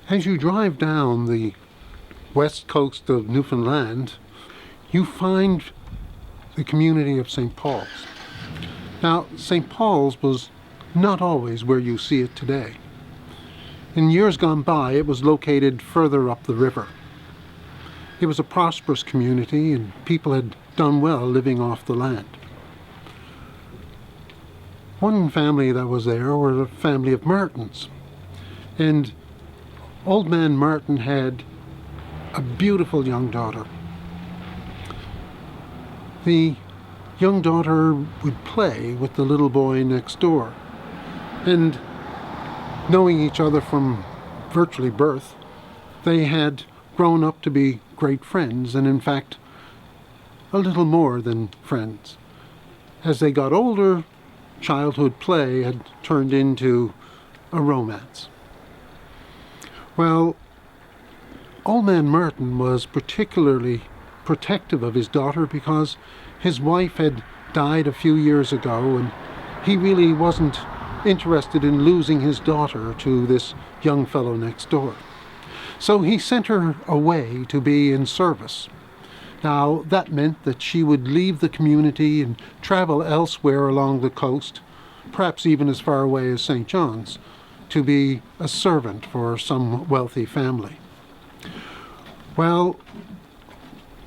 As you drive down the west coast of Newfoundland, you find the community of St. Paul's. Now, St. Paul's was not always where you see it today. In years gone by, it was located further up the river. It was a prosperous community and people had done well living off the land. One family that was there were a family of Martins. And Old Man Martin had a beautiful young daughter. The young daughter would play with the little boy next door. And knowing each other from virtually birth, they had grown up to be great friends, and in fact, a little more than friends. As they got older, childhood play had turned into a romance. Well, Old Man Martin was particularly protective of his daughter because his wife had died a few years ago, and he really wasn't interested in losing his daughter to this young fellow next door. So he sent her away to be in service. Now, that meant that she would leave the community and travel elsewhere along the coast, perhaps even as far away as St. John's, to be a servant for some wealthy family. Well,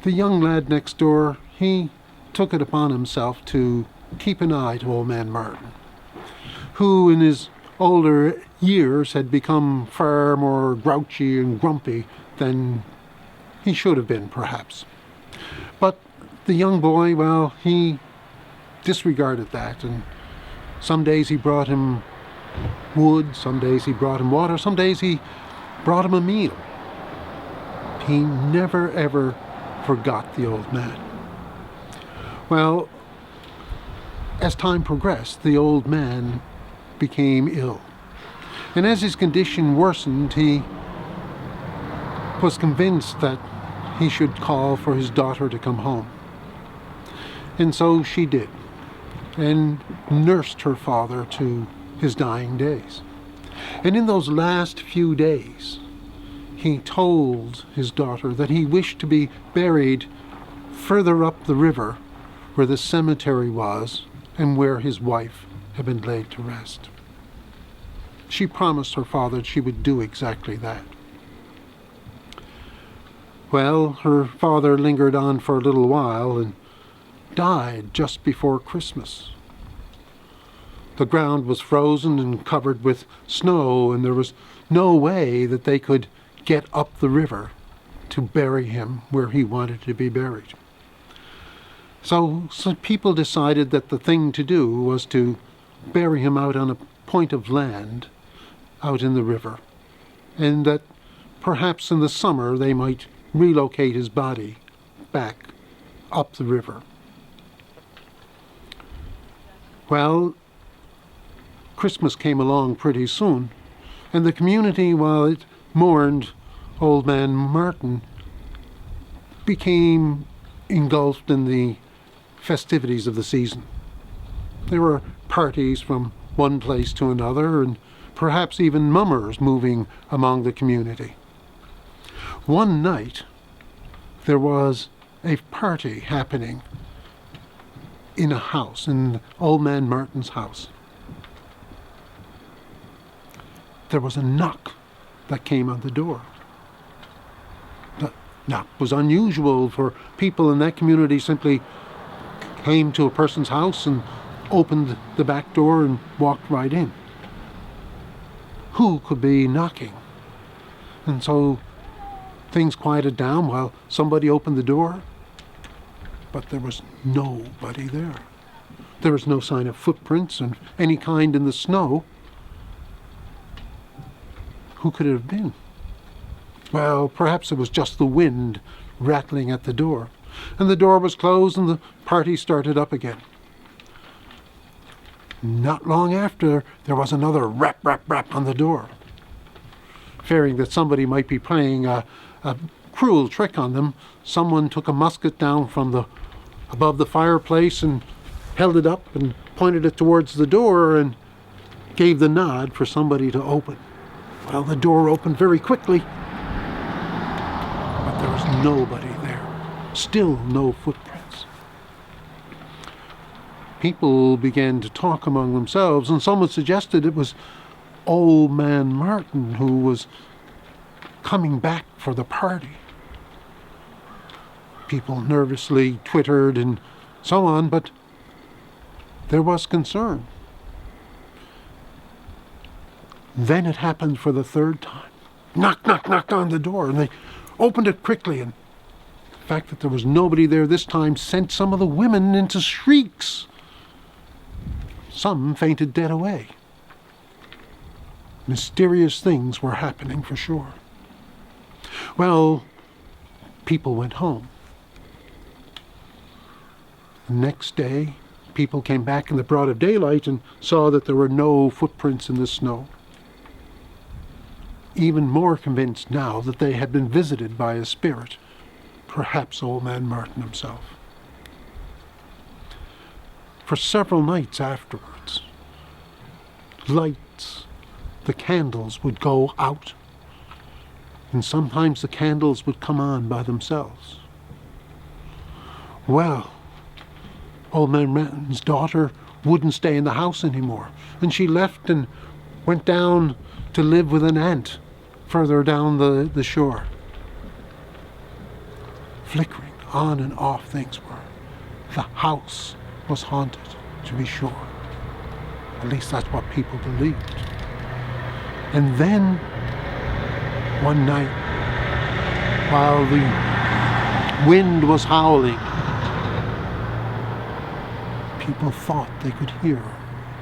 the young lad next door, he took it upon himself to keep an eye to Old Man Martin, who in his older years had become far more grouchy and grumpy than he should have been, perhaps. But the young boy, well, he disregarded that, and some days he brought him wood, some days he brought him water, some days he brought him a meal. He never ever forgot the old man. Well, as time progressed, the old man became ill. And as his condition worsened, he was convinced that he should call for his daughter to come home. And so she did, and nursed her father to his dying days. And in those last few days, he told his daughter that he wished to be buried further up the river where the cemetery was and where his wife had been laid to rest. She promised her father she would do exactly that. Well, her father lingered on for a little while and died just before Christmas. The ground was frozen and covered with snow, and there was no way that they could get up the river to bury him where he wanted to be buried. So people decided that the thing to do was to bury him out on a point of land out in the river, and that perhaps in the summer they might relocate his body back up the river. Well, Christmas came along pretty soon, and the community, while it mourned Old Man Martin, became engulfed in the festivities of the season. There were parties from one place to another, and perhaps even mummers moving among the community. One night, there was a party happening in a house, in Old Man Martin's house. There was a knock that came on the door. The knock was unusual, for people in that community simply came to a person's house and opened the back door and walked right in. Who could be knocking? And so things quieted down while somebody opened the door, but there was nobody there. There was no sign of footprints of any kind in the snow. Who could it have been? Well, perhaps it was just the wind rattling at the door. And the door was closed and the party started up again. Not long after, there was another rap, rap, rap on the door. Fearing that somebody might be playing a cruel trick on them, someone took a musket down from above the fireplace and held it up and pointed it towards the door and gave the nod for somebody to open. Well, the door opened very quickly, but there was nobody there. Still no footprints. People began to talk among themselves, and someone suggested it was Old Man Martin who was coming back for the party. People nervously twittered and so on, but there was concern. Then it happened for the third time. Knock, knock, knock on the door, and they opened it quickly, and the fact that there was nobody there this time sent some of the women into shrieks. Some fainted dead away. Mysterious things were happening for sure. Well, people went home. The next day, people came back in the broad of daylight and saw that there were no footprints in the snow. Even more convinced now that they had been visited by a spirit, perhaps Old Man Martin himself. For several nights afterwards, lights, the candles would go out, and sometimes the candles would come on by themselves. Well, Old Man Martin's daughter wouldn't stay in the house anymore, and she left and went down to live with an aunt further down the shore. Flickering on and off things were. The house was haunted, to be sure. At least that's what people believed. And then, one night, while the wind was howling, people thought they could hear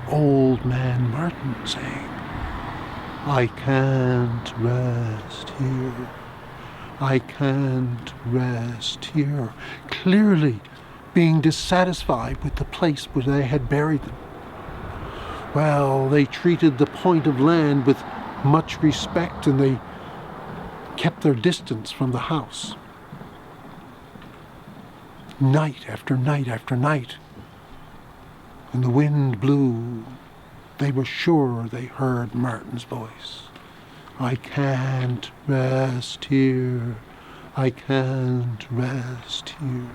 Old Man Martin saying, "I can't rest here. I can't rest here," clearly being dissatisfied with the place where they had buried them. Well, they treated the point of land with much respect, and they kept their distance from the house. Night after night after night, when the wind blew, they were sure they heard Martin's voice. "I can't rest here. I can't rest here."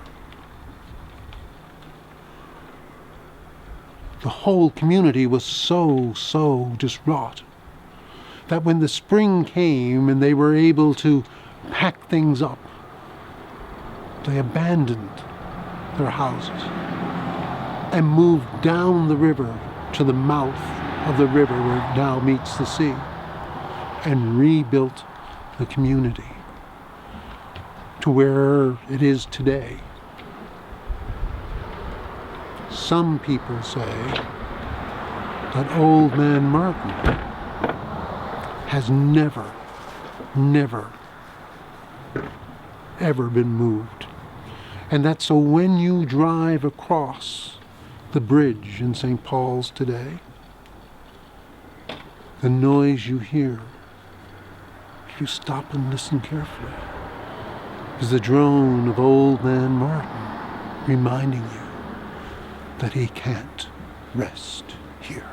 The whole community was so distraught that when the spring came and they were able to pack things up, they abandoned their houses and moved down the river to the mouth of the river where it now meets the sea, and rebuilt the community to where it is today. Some people say that Old Man Martin has never, ever been moved. And that so when you drive across the bridge in St. Paul's today, the noise you hear, if you stop and listen carefully, is the drone of Old Man Martin reminding you that he can't rest here.